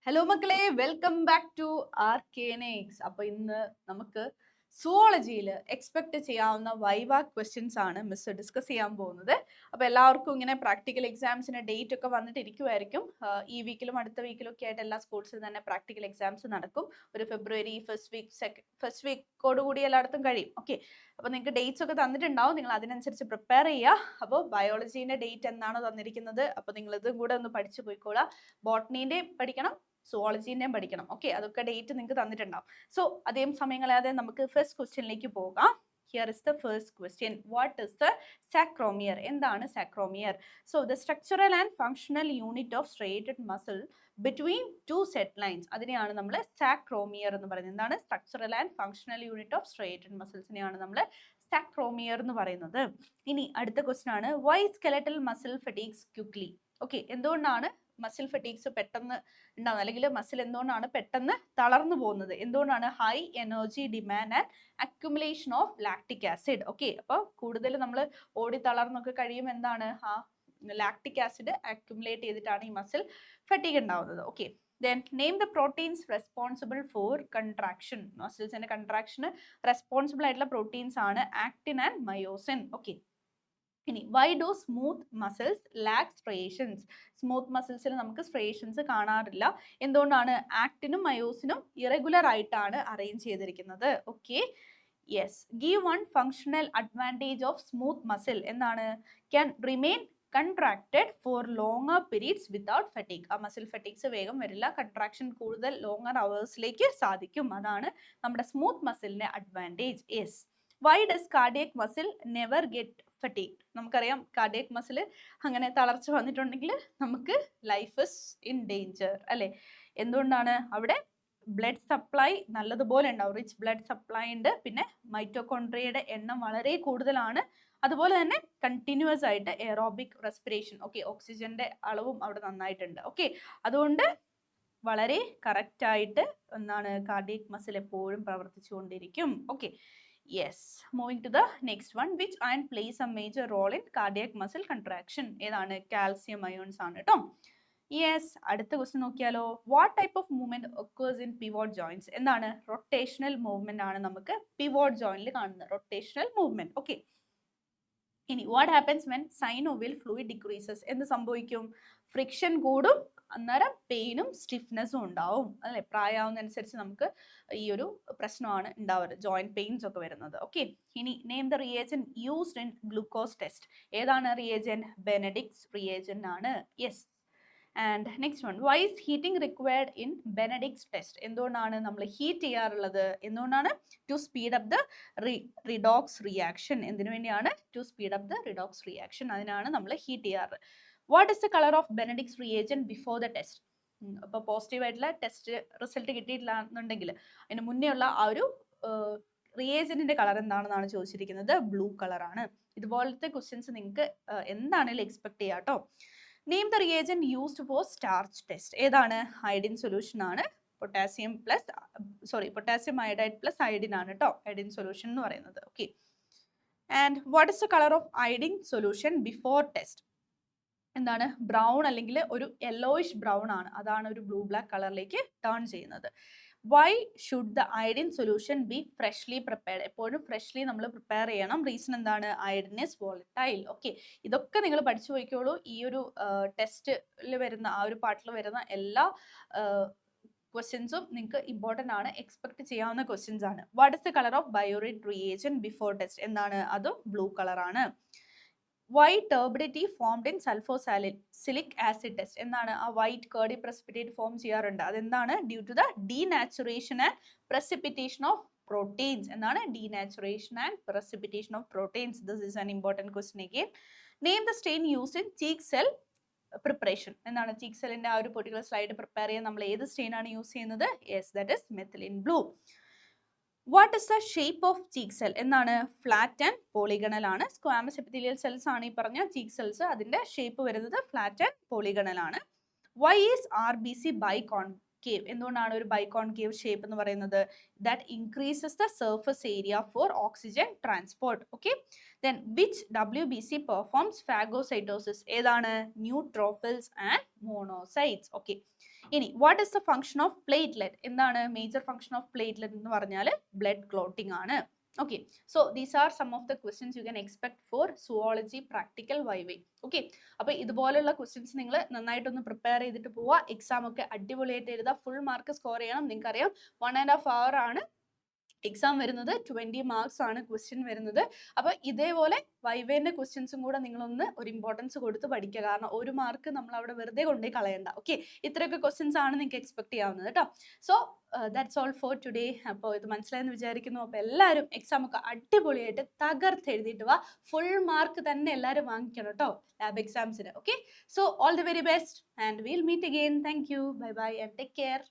Hello മക്കളെ, welcome back to ആർക്കേനിക്സ്. അപ്പൊ ഇന്ന് നമുക്ക് സുവോളജിയിൽ എക്സ്പെക്ട് ചെയ്യാവുന്ന വൈവ ക്വസ്റ്റ്യൻസ് ആണ് മിസ് ഡിസ്കസ് ചെയ്യാൻ പോകുന്നത്. അപ്പൊ എല്ലാവർക്കും ഇങ്ങനെ പ്രാക്ടിക്കൽ എക്സാംസിന് ഡേറ്റ് ഒക്കെ വന്നിട്ടിരിക്കുമായിരിക്കും. ഈ വീക്കിലും അടുത്ത വീക്കിലും ഒക്കെ ആയിട്ട് എല്ലാ സ്കൂൾസിലും തന്നെ പ്രാക്ടിക്കൽ എക്സാംസ് നടക്കും. ഒരു ഫെബ്രുവരി ഫസ്റ്റ് വീക്കോട് കൂടി എല്ലായിടത്തും കഴിയും. ഓക്കെ, അപ്പൊ നിങ്ങൾക്ക് ഡേറ്റ്സ് ഒക്കെ തന്നിട്ടുണ്ടാവും. നിങ്ങൾ അതിനനുസരിച്ച് പ്രിപ്പയർ ചെയ്യുക. അപ്പോൾ ബയോളജീന്റെ ഡേറ്റ് എന്നാണോ തന്നിരിക്കുന്നത്, അപ്പൊ നിങ്ങൾ ഇതും കൂടെ ഒന്ന് പഠിച്ചു പോയിക്കോളാം. ബോട്ടണീന്റെ പഠിക്കണം, സുവോളജീൻ്റെയും പഠിക്കണം. ഓക്കെ, അതൊക്കെ ഡേറ്റ് നിങ്ങൾക്ക് തന്നിട്ടുണ്ടാവും. സോ അധികം സമയം കളയാതെ നമുക്ക് ഫസ്റ്റ് ക്വസ്റ്റ്യനിലേക്ക് പോകാം. Here is the first question. What is the sacromier? എന്താണ് sacromier? So the structural and functional unit of striated muscle between two set lines. അതിനെയാണ് നമ്മൾ sacromier എന്ന് പറയുന്നത്. എന്താണ് structural and functional unit of striated muscles-നെയാണ് നമ്മൾ sacromier എന്ന് പറയുന്നത്. ഇനി അടുത്ത ക്വസ്റ്റ്യൻ ആണ്, why skeletal muscle fatigues quickly? Okay, എന്തുകൊണ്ടാണ് മസിൽ ഫെറ്റീഗ്സ് പെട്ടെന്ന് ഉണ്ടാകുന്നത്, അല്ലെങ്കിൽ മസിൽ എന്തുകൊണ്ടാണ് പെട്ടെന്ന് തളർന്നു പോകുന്നത്? എന്തുകൊണ്ടാണ്? High energy demand and accumulation of lactic acid. Okay, അപ്പോൾ കൂടുതൽ നമ്മൾ ഓടി തളർന്നൊക്കെ കഴിയും എന്താണ്, ലാക്റ്റിക് ആസിഡ് അക്യുമുലേറ്റ് ചെയ്തിട്ടാണ് ഈ മസിൽ ഫെറ്റീഗ് ഉണ്ടാവുന്നത്. Okay, then name the proteins responsible for contraction. മസിൽസിന്റെ കൺട്രാക്ഷന് റെസ്പോൺസിബിൾ ആയിട്ടുള്ള പ്രോട്ടീൻസ് ആണ് ആക്ടിൻ ആൻഡ് മയോസിൻ. ഓക്കെ, ഇനി why do smooth muscles lack striations? Smooth മസിൽസിൽ നമുക്ക് സ്ട്രേഷൻസ് കാണാറില്ല. എന്തുകൊണ്ടാണ്? ആക്ടിനും മയോസിനും ഇറഗുലർ ആയിട്ടാണ് അറേഞ്ച് ചെയ്തിരിക്കുന്നത്. Okay, yes, give one functional advantage of smooth muscle. എന്താണ്? Can remain contracted for longer periods without fatigue. ആ മസിൽ ഫെറ്റീഗ്സ് വേഗം വരില്ല, കൺട്രാക്ഷൻ കൂടുതൽ ലോങ്ങർ അവേഴ്സിലേക്ക് സാധിക്കും. അതാണ് നമ്മുടെ സ്മൂത്ത് മസിലിന്റെ advantage. Yes, why does cardiac muscle never get fatigue? നമുക്കറിയാം കാർഡിയക് മസിൽ അങ്ങനെ തളർച്ച വന്നിട്ടുണ്ടെങ്കിൽ നമുക്ക് ലൈഫ് ഇസ് ഇൻ ഡേഞ്ചർ അല്ലെ? എന്തുകൊണ്ടാണ്? അവിടെ ബ്ലഡ് സപ്ലൈ നല്ലതുപോലെ ഉണ്ടാവും, റിച്ച് ബ്ലഡ് സപ്ലൈ ഉണ്ട്, പിന്നെ മൈറ്റോകോൺട്രിയയുടെ എണ്ണം വളരെ കൂടുതലാണ്, അതുപോലെ തന്നെ കണ്ടിന്യൂസ് ആയിട്ട് എയറോബിക് റെസ്പിറേഷൻ. ഓക്കെ, ഓക്സിജന്റെ അളവും അവിടെ നന്നായിട്ടുണ്ട്. ഓക്കെ, അതുകൊണ്ട് വളരെ കറക്റ്റ് ആയിട്ട് എന്താണ് കാർഡിയക് മസിൽ എപ്പോഴും പ്രവർത്തിച്ചുകൊണ്ടിരിക്കും. Okay, yes, moving to the next one. Which ion plays a major role in cardiac muscle contraction? ഏതാണ്? കാൽസ്യം അയോൺസ് ആണ് കേട്ടോ. യെസ്, അടുത്ത ക്വസ്റ്റ്യൻ നോക്കിയാലോ. What type of movement occurs in pivot joints? എന്താണ്? Rotational movement ആണ് നമുക്ക് pivot ജോയിന്റിൽ കാണുന്നത്, rotational movement. Okay, ഇനി what happens when synovial fluid decreases? എന്ത് സംഭവിക്കും? ഫ്രിക്ഷൻ കൂടും, അന്നേരം പെയിനും സ്റ്റിഫ്നെസ്സും ഉണ്ടാവും അല്ലെ? പ്രായമാവുന്നതനുസരിച്ച് നമുക്ക് ഈ ഒരു പ്രശ്നമാണ് ഉണ്ടാവുന്നത്, ജോയിന്റ് പെയിൻസ് ഒക്കെ വരുന്നത്. ഓക്കെ, ഇനി name the reagent used in glucose test. ഏതാണ് റിയേജന്റ്? ബെനഡിക്സ് റിയേജന്റ് ആണ്. Yes, and next one, why is heating required in Benedict's test? എന്തുകൊണ്ടാണ് നമ്മൾ ഹീറ്റ് ചെയ്യാറുള്ളത്? എന്തുകൊണ്ടാണ്? To speed up the redox reaction. എന്തിനു വേണ്ടിയാണ്? To speed up the redox reaction, അതിനാണ് നമ്മൾ ഹീറ്റ് ചെയ്യാറ്. What is the colour of Benedict's reagent before the test? അപ്പോൾ പോസിറ്റീവ് ആയിട്ടുള്ള ടെസ്റ്റ് റിസൾട്ട് കിട്ടിയിട്ടില്ല എന്നുണ്ടെങ്കിൽ അതിന് മുന്നേ ഉള്ള ആ ഒരു റിയേജന്റിന്റെ കളർ എന്താണെന്നാണ് ചോദിച്ചിരിക്കുന്നത്. ബ്ലൂ കളറാണ്. ഇതുപോലത്തെ ക്വസ്റ്റ്യൻസ് നിങ്ങൾക്ക് എന്താണെങ്കിലും എക്സ്പെക്ട് ചെയ്യാം കേട്ടോ. Name the reagent used for starch test. ഏതാണ്? അയഡിൻ സൊല്യൂഷൻ ആണ്. പൊട്ടാസ്യം അയഡൈഡ് പ്ലസ് അയഡിൻ ആണ് കേട്ടോ അയഡിൻ സൊല്യൂഷൻ എന്ന് പറയുന്നത്. Okay, and what is the colour of iodine solution before test? എന്താണ്? ബ്രൗൺ അല്ലെങ്കിൽ ഒരു യെല്ലോയിഷ് ബ്രൗൺ ആണ്, അതാണ് ഒരു ബ്ലൂ ബ്ലാക്ക് കളറിലേക്ക് ടേൺ ചെയ്യുന്നത്. Why should the iodine solution B freshly prepared? എപ്പോഴും ഫ്രഷ്ലി നമ്മൾ പ്രിപ്പയർ ചെയ്യണം. റീസൺ എന്താണ്? Iodine is volatile. ഓക്കെ, ഇതൊക്കെ നിങ്ങൾ പഠിച്ചു പോയിക്കോളൂ. ഈ ഒരു ടെസ്റ്റിൽ വരുന്ന ആ ഒരു പാർട്ടിൽ വരുന്ന എല്ലാ ക്വസ്റ്റ്യൻസും നിങ്ങൾക്ക് ഇമ്പോർട്ടൻ്റ് ആണ്, എക്സ്പെക്ട് ചെയ്യാവുന്ന ക്വസ്റ്റ്യൻസ് ആണ്. What is the colour of biuret reagent before test? എന്താണ്? അതും ബ്ലൂ കളറാണ്. Why turbidity formed in sulfosalicylic acid test? എന്താണ്? ആ വൈറ്റ് കേർഡി പ്രസിപ്പിറ്റേറ്റ് ഫോം ചെയ്യാറുണ്ട്, അതെന്താണ്? Due to the denaturation and precipitation of proteins. എന്താണ്? Denaturation and precipitation of proteins. This is an important question again. Name the stain used in cheek cell preparation. എന്താണ്? Cheek സെല്ലിന്റെ ആ ഒരു particular slide prepare ചെയ്യാൻ നമ്മൾ ഏത് stain ആണ് use ചെയ്യുന്നത്? Yes, that is methylene blue. What is the shape of cheek cell? എന്താണ്? ഫ്ലാറ്റ് ആൻഡ് പോളിഗണൽ ആണ്. സ്ക്വാമസ് എപ്പിത്തീലിയൽ സെൽസ് ആണ് ഈ പറഞ്ഞ ചീക്ക് സെൽസ്. അതിന്റെ ഷേപ്പ് വരുന്നത് ഫ്ലാറ്റ് ആൻഡ് പോളിഗണൽ ആണ്. Why is RBC biconcave? എന്തുകൊണ്ടാണ് ഒരു ബൈകോൺകേവ് ഷേപ്പ് എന്ന് പറയുന്നത്? That increases the surface area for oxygen transport. Okay, then which WBC performs phagocytosis? ഏതാണ്? Neutrophils and monocytes. ഓക്കെ, ഇനി what is the function of platelet? എന്താണ് major function of platelet എന്ന് പറഞ്ഞാൽ blood clotting ആണ്. Okay, so these are some of the questions you can expect for zoology practical viva. Okay, അപ്പോൾ ഇതുപോലുള്ള questions നിങ്ങൾ നന്നായിട്ടൊന്ന് prepare ചെയ്തിട്ട് പോവുക. എക്സാം ഒക്കെ അടിപൊളിയായിട്ട് എഴുതുക, ഫുൾ മാർക്ക് സ്കോർ ചെയ്യണം. നിങ്ങൾക്കറിയാം 1.5 hour ആണ് എക്സാം വരുന്നത്, 20 മാർക്സ് ആണ് ക്വസ്റ്റ്യൻ വരുന്നത്. അപ്പോൾ ഇതേപോലെ വൈവേന്റെ ക്വസ്റ്റ്യൻസും കൂടെ നിങ്ങളൊന്ന് ഒരു ഇമ്പോർട്ടൻസ് കൊടുത്ത് പഠിക്കുക, കാരണം ഒരു മാർക്ക് നമ്മൾ അവിടെ വെറുതെ കൊണ്ടുപോയി കളയണ്ട. ഓക്കെ, ഇത്രയൊക്കെ ക്വസ്റ്റ്യൻസ് ആണ് നിങ്ങൾക്ക് എക്സ്പെക്ട് ചെയ്യാവുന്നത് കേട്ടോ. So that's all for today. അപ്പോൾ ഇത് മനസ്സിലായെന്ന് വിചാരിക്കുന്നു. അപ്പോൾ എല്ലാവരും എക്സാം ഒക്കെ അടിപൊളിയായിട്ട് തകർത്ത് എഴുതിയിട്ട് വാ. ഫുൾ മാർക്ക് തന്നെ എല്ലാവരും വാങ്ങിക്കണം കേട്ടോ ലാബ് എക്സാംസിന്. Okay, so all the very best and will meet again. Thank you, bye bye and take care.